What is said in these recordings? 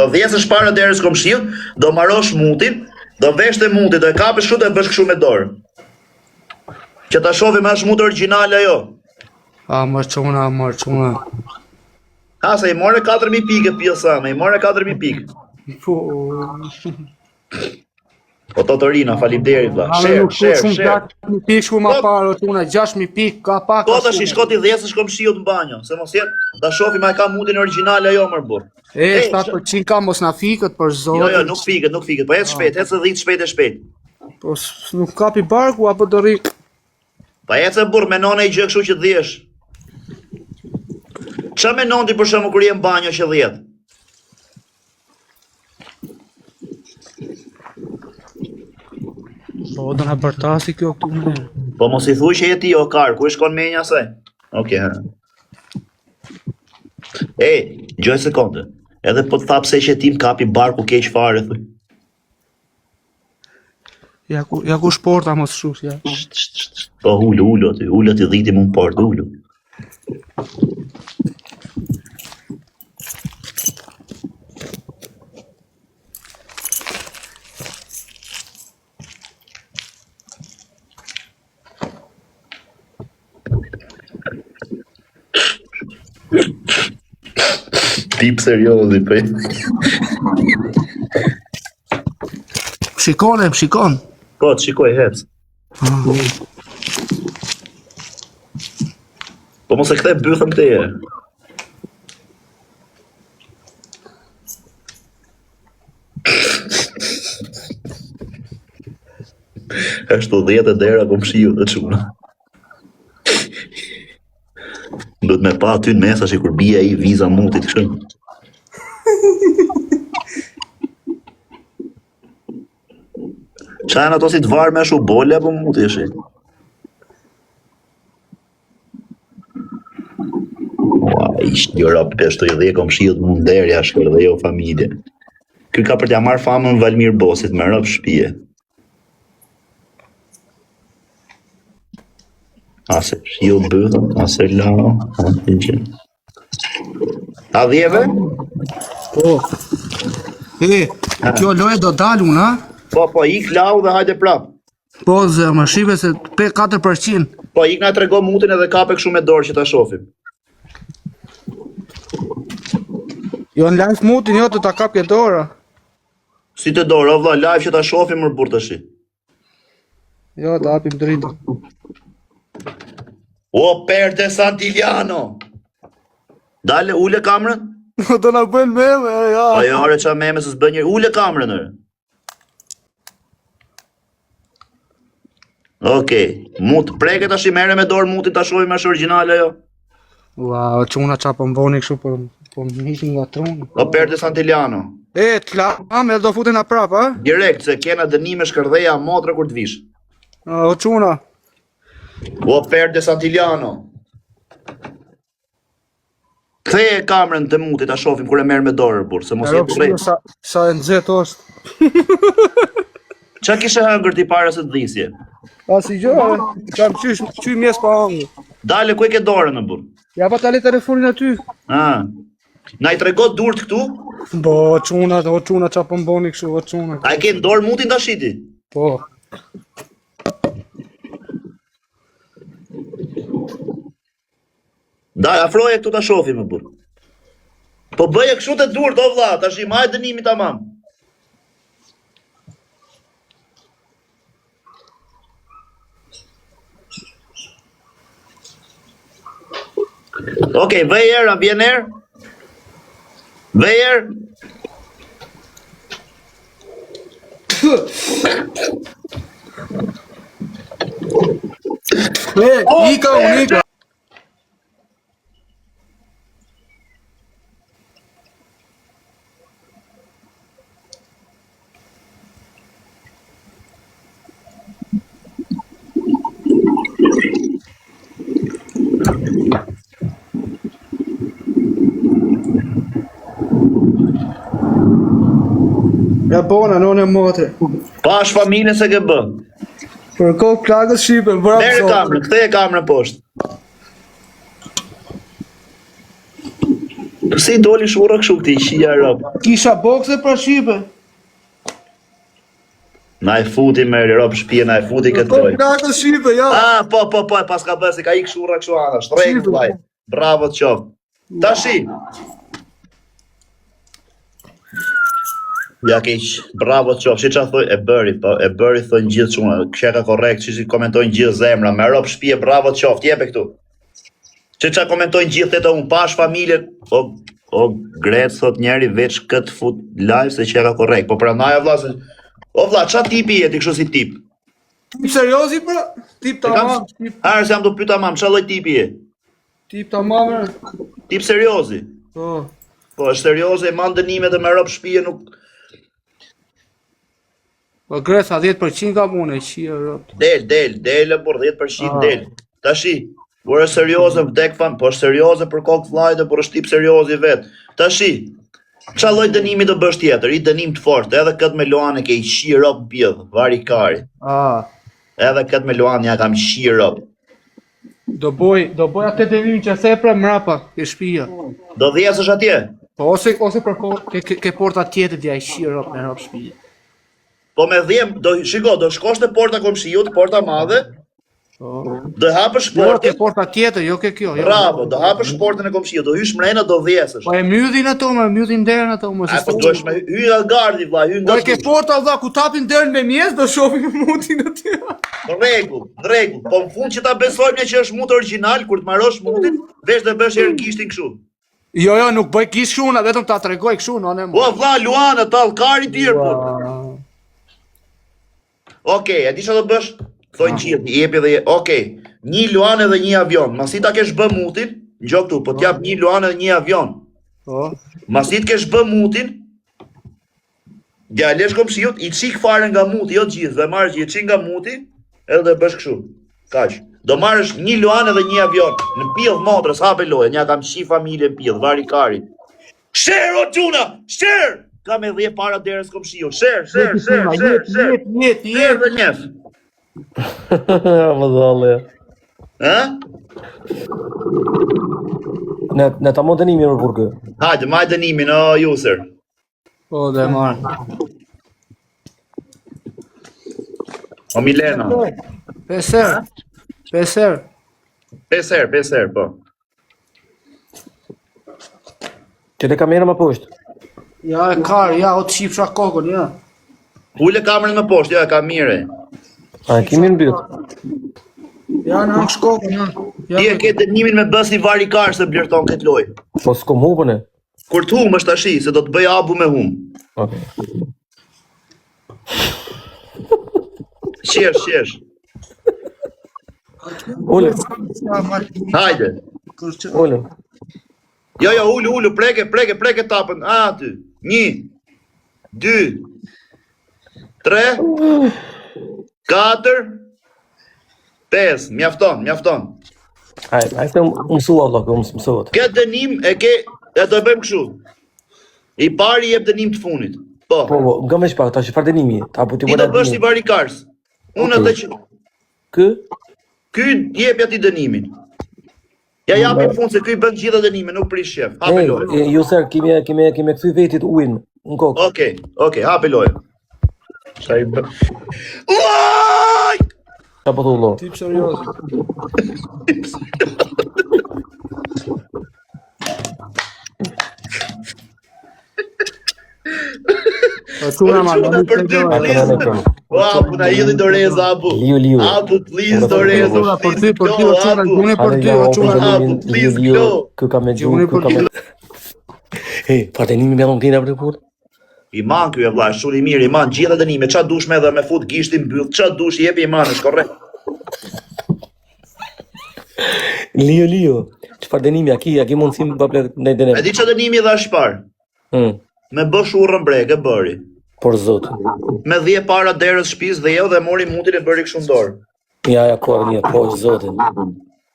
Do dhjesë shpara derës komshiut, do marrosh mutin, do vesh te muti, do e kapësh kështu dhe bësh kështu me dorë. Që ta shohim a është muti origjinal ajo. A marçuna. Ha, se i more 4000 pikë pjesama, i more 4000 pikë. Po. Po Totorina, faleminderit vlla. Share. Mi pikë shumë ma parë, tuna 6000 pikë, ka pak. Po tash i shkoti dhjesësh komshiut në banjo, se mos jetë, ta shohim a ka mutin origjinal ajo më burr. 7% ka mos na fikët për zotin. Jo, nuk fikët, po ecë shpejt, ecë dhit shpejt. Po nuk kapi barku apo do rrik. Pa ecë burr me nona i gjë kështu që dhjesh. Qa me non ti për shembull kur je në banjo që 10? Po do na bërtasi kjo këtu më. Po mos i thuaj që je ti o kar, ku e shkon menja asaj? Okej. Gjoj sekonde. Edhe po të tha pse që ti më kapi barku keq fare thuj. Ja ku shporta mos shush ja. Po ulo ti dhiti më në port, ulo. Tip seriozi për. Shikon. Po, të shikoj hec. Po mos e kthe bythën teje. Ashtu 10 dera komshiu të çuna. Duhet me pa aty në mesa që kur bie ai viza mutit kështu. Çajnë ato si të varme ashtu bole apo muti është? Ishtë një rap peshto i dhe komshiut munderja shkër dhe jo familje. Ky ka për t'ja marrë famën Valmir Bosit me rap shpije. Ase shiu bëthën, ase lao, ase që. A dhjeve? Po. Kjo loje do dalu, na? Po, ik lau dhe hajde prap. Po, zë, më shive se 4%. Po, ik na trego mutin edhe kape kështu me dorë që ta shofim. Jo në live mutin, jo të ta kap ke dora. Si të dorë, o vla, live që ta shofim më burë të shi. Jo, të apim dritë. O, Perde Santiliano! Dale, ule kamrën? Do na bëjnë meme, ja. Ajo, are qa meme se s'bën një, ule kamrën, ere. Okej, mut, preke ta shimere me dorë mutin ta shohim është origjinale jo. Ua, çuna qa po mboni kështu po nishin nga troni. O, Perde Santiliano. T'lam, edhe do futen na prap, a? Direkt, se kena dënime shkërdheja motra kur t'vish. O, çuna. O, Perde Santiliano. Ktheje kamrën të mutit ta shohim kur e merr me dorë burr, se mos jetë shpejt. Sa e nxehtë është. Qa kishe hëngër ti para se të dhisje? Si gjë, kam qy mjes pa hëngër. Dale, ku e ke dorën në burr? Ja pa tale telefonin aty. Na i trego durt këtu? Bo, çuna qa po mboni kështu, o çuna. A e ke në dorë mutin ta shiti? Po. Daj, afroje këtu ta shohim më burr. Po bëje kështu të durt, o vlla, tash i maj dënimi tamam. Okej, vej erë, a vjen erë? Vej erë? Ika. Ja bona, non e motre. Pash familje se ke bë. Për kohë plagës shqipe, bravo. Merë kamrën, ktheje kamrën poshtë. Si doli shurra kështu këti shia rob. Kisha bokse pra shipe. Na e futi me rob shpia, na e futi këtë lojë. Knakës shipe, ja. Ah, po, pas ka bësi, ka ik shurra kështu anash. Rregull vllai. Bravo të qof. Tashi. Ja keq, bravo të qof. Si çfarë thoj, e bëri thonë gjithë çuna. Kësha korrekt, si komentojnë gjithë zemra. Me rob shpia, bravo të qof. Jepe këtu. Çfarë komentojnë gjithë të unë pash familje. O Gret thot njeri veç këtë fut live se që ka korrekt. Po prandaj vlla se o vlla, ç'a tipi je ti kështu si tip? Tip seriozi pra? Tip tamam. Arë se jam do pyeta mam, ç'a lloj tipi je? Tip tamam. Tip seriozi. Po. Po, është serioze, e man dënime dhe me rob shpije nuk... Po Gresa 10% ka mune, qia rot. Del, por 10% del. Tashi, por është serioze vdek fan, po është serioze për kokë vllajtë, por është tip seriozi vet. Tashi, ç'a lloj dënimi do bësh tjetër? I dënim të fortë, edhe këtë me Luan e ke i shi rob bjell, vari kari. Edhe këtë me Luan ja kam shi rob. Do boj atë dënim që se pra mrapa, ke shpia. Do dhjesësh atje? Po ose për ke porta tjetër t'ja i shi rob me rob shpia. Po me dhjem, do shkosh në porta komshiut, porta madhe, do hapësh Jo, ke portën, porta tjetër, jo ke kjo. bravo, do hapësh portën e komshiut, do hysh mrena, do dhjesësh. Po e mythin ato, mythin derën ato, mos A, po duhesh me hy nga gardi, vlla, hy nga... Po e ke porta vlla, ku tapin derën me mjes, do shohim mutin aty. Rregull, po në fund që ta besojmë ne që është mut origjinal, kur të marrosh mutin, veç dhe bësh herë gishtin kështu. Jo, nuk bëj kish kështu, na vetëm ta tregoj kështu, nëne Po vlla, Luana, tallkari tir po. Okej, e di çfarë do bësh? Thonë gjithë, jepi dhe okej. Një Luanë dhe një avion. Masi ta kesh bë mutin, ngjo këtu, po t'jap një Luanë dhe një avion. Po. Masi të kesh bë mutin, djalesh komshiut, i çik fare nga muti, jo gjithë, dhe marrësh i çik nga muti, edhe do bësh kështu. Kaq. Do marrësh një Luanë dhe një avion. Në pidh motrës, hape lojën, ja kam shi familje pidh, vari kari. Sher o gjuna, sher! Ka me 10 para derës komshiut. Sher. Jet. Dhe njef. Më dhalle. Ha? Ne ta mund dënimin për kë. Hajde, maj dënimin, o user. Po, dhe marrë. O Milena. Peser. 5 herë, po. Që te kamera më poshtë. Ja, e karë, ja, o të shifësha kokën, ja. Ule kamerën më poshtë, ja, ka mire. A, kimi në bytë. Ja, në angë shkokën, ja. Ti e ke dënimin me bësi vari karë se blerton këtë loj. Po s'kom hupën e. Kur të humë është tashi, se do të bëj abu me humë. Okay. Qesh. Ule. Hajde. Ule. Jo, ulu, preke tapën. Aty. 1, 2, 3, 4, 5. Mjafton. Hajde mësua Allah, mësuat. Këtë dënim e do bëjmë kështu. I pari jep dënim të funit. Po. Po, nga me shpak, ta që farë dënimi. Ti do bësh si vari karës. Unë atë që... Ky jep ti dënimin. Ja japi në fund se ky bën gjitha dënime, nuk prish shef. Hape lojë. Ju ser, kime këthy vetit ujnë në kokë. Okej, hape lojë. Sa i bë... Uaj! Qa po thullo? Tip serios. Quna për ty, please. Apu, na hidhi dorez, Apu. Liu. Apu, please, dorez. Për ty, quna, gjuni për ty, o quna. Apu, please, go. Kë ka me gjumë, Hej, farë dënimi me dhëmë tina për të punë? I man kjo e vla, shumë i mirë, i man gjitha dënime, qa dush me dhe me fut gishtin mbyll, qa dush jepi i man, është korrekt. Liu, qëfar dënimi, a ki mundësim bëble në dënem? E di qa dënimi dhe është parë? Me bë shurrën brek, e bëri. Por zotë. Me 10 para derës shtëpis dhe jo dhe mori mutin e bëri kështu dorë. Ja, kohë një, po zotin.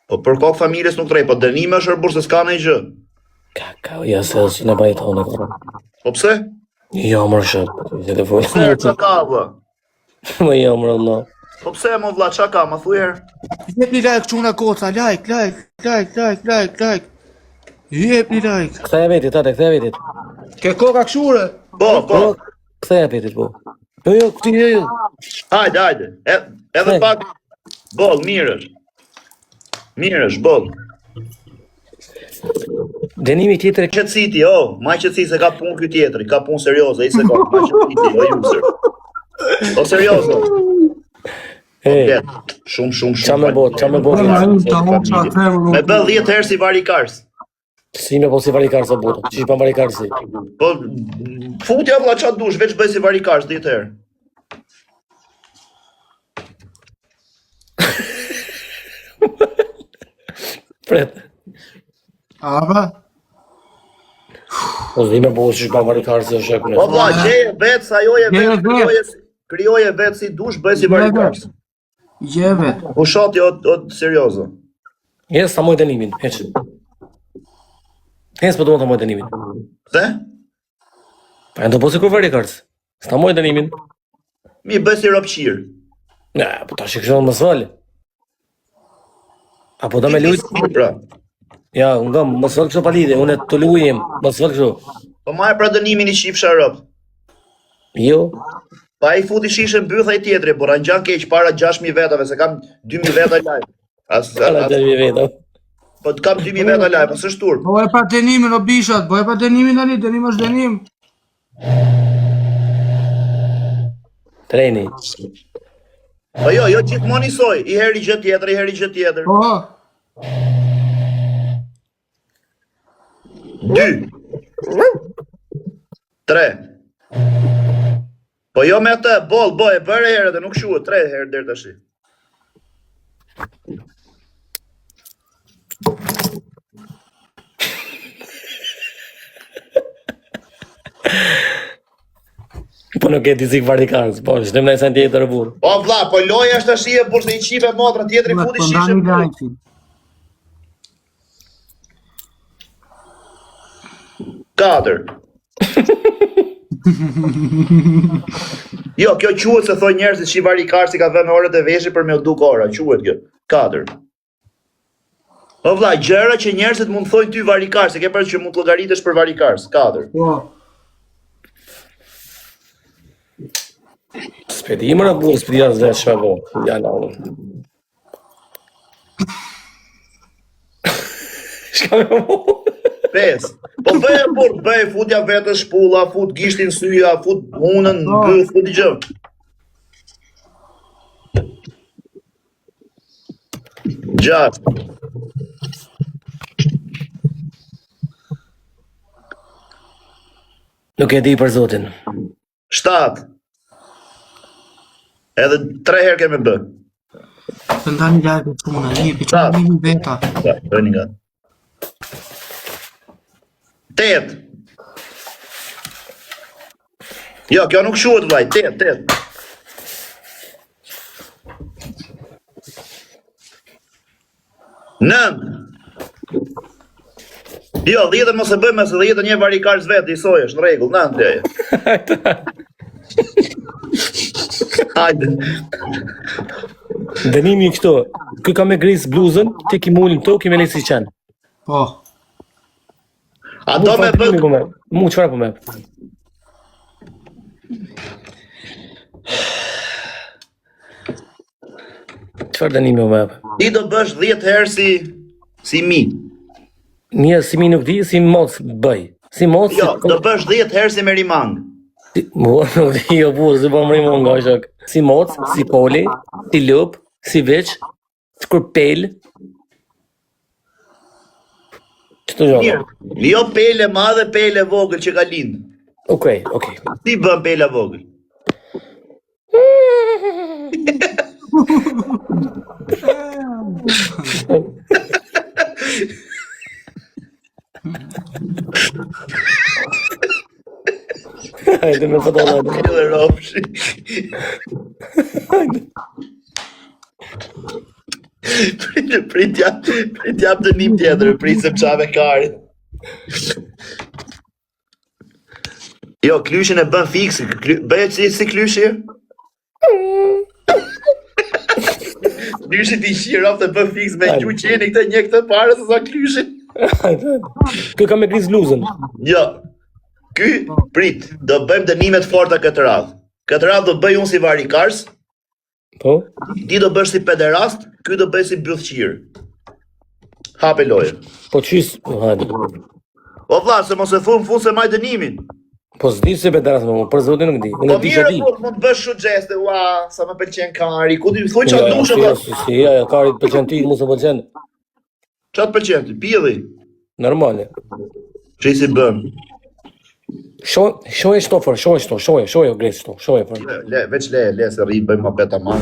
Po për kokë familjes nuk trej, po dënimi është rëbur se s'ka në i gjë. Ka, ja se që në bajtë honë e kërë. Po pse? Jo, mërë shëtë, që të folë. Pse qa ka, vla? Më jo, mërë Allah. Po pse, mo vla, qa ka, ma thujer? Jep një like quna koca, like. Jepni like. Ktheja vetit, ktheja vetit. Ke koka kshure. Po. Ktheja vetit, po. Jo, këti jo. Hajde. Edhe pak. Boll, mirë është, boll. Dënimi tjetër Qetësiti, ma qetësi se ka punë ky tjetri, ka punë serioze, i se ka, ma qetësiti, user. O serioze. Shumë. Qa me bot. Me bë 10 herë si varikars. Si me po si varikars o bota, që pa varikars si. Po, futja vlla qa dush, veç bëj si varikars 10 herë. Pret. Aba. Po zi me po që pa varikars o shek në. Po vlla, gjeje vetë, sa joje vetë, kryoje vetë si dush, bëj si varikars. Gjevet. Po shoti o serioze. Jes, ta moj dënimin, heq. Jes, po do më ta moj dënimin. Pse? Pa e ndo po si kur varikars. Sta moj dënimin. Mi bëj si ropqir. Ne, po ta shikëshon më sëllë. Apo do me lujt? Pra. Ja, unë gëm, më sëllë kështu pa lidhe, unë të lujem, më sëllë kështu. Po ma e pra dënimin i qifsha rop. Jo, Pa i futi shishën bytha i tjetri, por anë gjanë keq para 6.000 vetave, se kam 2.000 veta live. ala të një veta. Po të kam 2.000 veta live, po së shtur. Po e pa dënimin o bishat, po e pa dënimin tani, dënim është dënim. Treni. Po jo, gjithmonë i soj, i heri gjë tjetër. Po. 2 3 Po jo me atë, e bërë herë dhe nuk shuhet 3 herë deri tash. Po nuk e di si varikars, po shtem në sen tjetër burr. Po vlla, po loja është tash e burse i qipe motra tjetri futi Po shishën. ndani lajkin. Katër. Jo, kjo quhet se thoi njerëzit që i varikarsi ka vënë orët e veshit për me u duk ora, quhet kjo. 4. Po vlla, gjëra që njerëzit mund thojnë ty varikars, e ke parasysh që mund të llogaritesh për varikars. 4. Po. Spedi më në burr, spedi as vesh çfarë po. Ja na. Shka me mu? 5. Po bëj futja vetë shpulla, fut gishtin syja, fut hunën, bëj fut gjë. 6. Nuk e di për zotin. 7. Edhe 3 herë kemi bë. Të ndani lajkin çuna, jepi çuna një veta. Bëni nga. 8. Jo, kjo nuk shuhet vllai, 8. Nën. Jo, 10 mos e bëjmë se 10 një varikars vetë i sojesh, në rregull, 9 leje. Hajde. Dënimi këto. Ky ka me gris bluzën, ti ki mulin këto, ki me lesi qenë. Po. A do me bë... Mu, qëfar po me? Qëfar dënimi o me? Ti do bësh 10 herë si mi. Një si mi nuk di, si moc bëj. Si moc... Jo, do bësh 10 herë si merimang. Mua nuk di, jo burë, si po më rimo nga shok. Si moc, si poli, si lup, si veç, shkurpel. Qëto gjona? Mirë, jo pele madhe, pele vogël që ka lind. Okej. Si bën pele vogël? Hajde me pëtolla. Edhe ropshi. Prit jap dënim tjetër, prisëm çave karin. Jo, klyshin e bën fiks, bëhet si klyshi. Klyshi ti shirop të bën fiks me gjuqeni këtë një këtë pare se sa klyshin. Kë ka me griz luzën. Jo. Ky, prit, do bëjmë dënimet forta këtë radhë. Këtë radhë do bëj unë si varikars, Po? ti do bësh si pederast, ky do bëj si byllqir. Hape lojën. Po qys, hajde. O vlla, se mos e fun fun se maj dënimin. Po s'di se bedaras më, për zotin nuk di. Unë Po di që mirë, di. po mund të bësh shumë gjeste, ua, sa më pëlqen kari, ku di thuj Ja, çfarë dush ja, apo? ja, kari të pëlqen ti, mos e pëlqen. Çfarë të pëlqen ti? Pilli. Normale. Çi si bën? Shoje shtofer, shoje gres shto, shoje për. Veç le se rri bëjmë mabet tamam.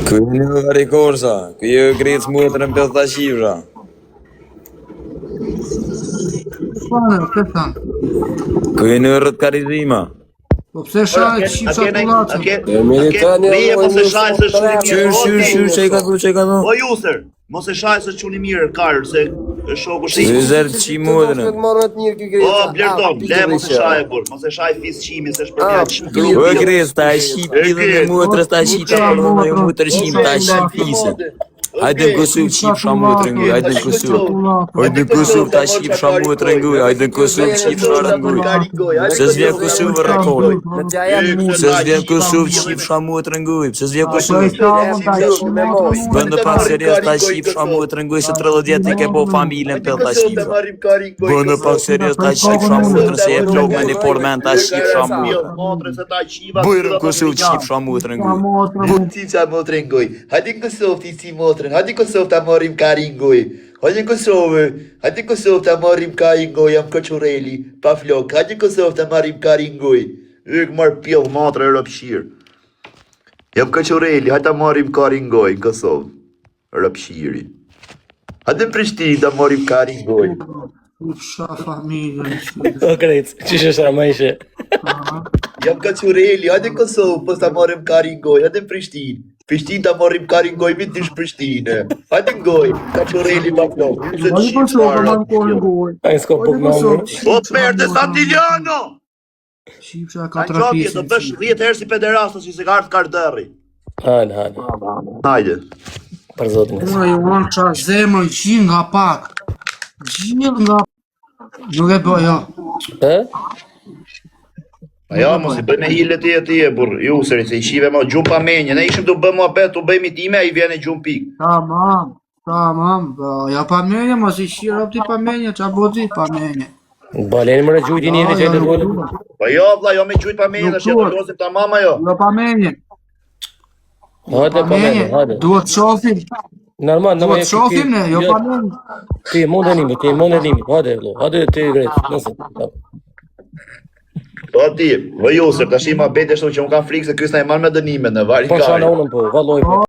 Ky në varikorsa, ky e grec motrën 50 shifra. Ky në rrët karizima. Po pse shaj çipsa kullacën? Rije mos e shaj se shumë i mirë. Shur, çe ka thu? O Juser, mos e shaj se çuni mirë kar se shoku shi. Zezert çi motrën. O Blerton, le mos e shaj kur, mos e shaj fis çimi se shpërndat. O grec, ta shit pillën e motrës, ta shit apo në motrë shim, ta shit fisën. Hajde në Kosovë qip shamotrën nguj, hajde në Kosovë. Hajde në Kosovë ta qip shamotrën nguj, hajde në Kosovë qip sharën nguj. Se s'vjen Kosovë rekordoj. Se s'vjen Kosovë qip shamotrën nguj, se s'vjen Kosovë. Bëndë pak serios ta qip shamotrën nguj, se 30 vjet i ke po familjen për ta qipra. Bëndë pak serios ta qip shamotrën, se e plok me një pormen ta qip shamotrën. Bujrën Kosovë qip shamotrën nguj. Hajde në Kosovë ti si motrën, hajde në Kosovë ta marrim karin goj. Hajde në Kosovë ta marrim karin goj, jam Koqureli, pa flok. Hajde në Kosovë ta marrim karin goj. Yk marr pill motrë e rëpshir. Jam Koqureli, hajde ta marrim karin goj në Kosovë. Rëpshiri. Hajde në Prishtinë ta marrim karin goj. Fsha familjen. O krec, qysh është ramajshe? Jam Koqureli, hajde në Kosovë, po ta marrim karin goj, hajde në Prishtinë. Prishtinë ta marrim karin goj, mi dish Prishtinë. Hajde në goj, Koqureli pa flok. Ai po shoh man kohën goj. Ai s'ka puk me unë. O perde Santiliano! Çipsa ka Ka qokje, do trafik. bësh 10 herë si pederasta si se ka ardhë kardërri. Hajde. Hajde. Për zotin. Unë ju unë qa zemën gjin nga pak. Gjin nga... Nuk e bëj, jo. E? A ja, mos i bëjmë hile ti e ti e bur, ju sëri, se i shive ma gjumë pa menje, ne ishim të bëjmë muhabet, të bëjmë i time, a i vjene gjumë pik. Tamam, ja pa menje, mos i shira ti pa menje, qa bodi pa menje. Baleni më rëgjujti njëri që e të dole. Pa jo, vla, jo me gjujt pa menje, dhe shetë të ta mama jo. Jo pa menje, Hajde, hajde. duhet shofim, Normal, në duhet shofim ne, jo pa menje. Ti mund e nimi, hajde ti grec, nëse. Po ti, vë Jusër, tash i ma bete shtu që unë kam frikë se kysna e marrë me dënime në vari Po kari. shana unën po, valloj po.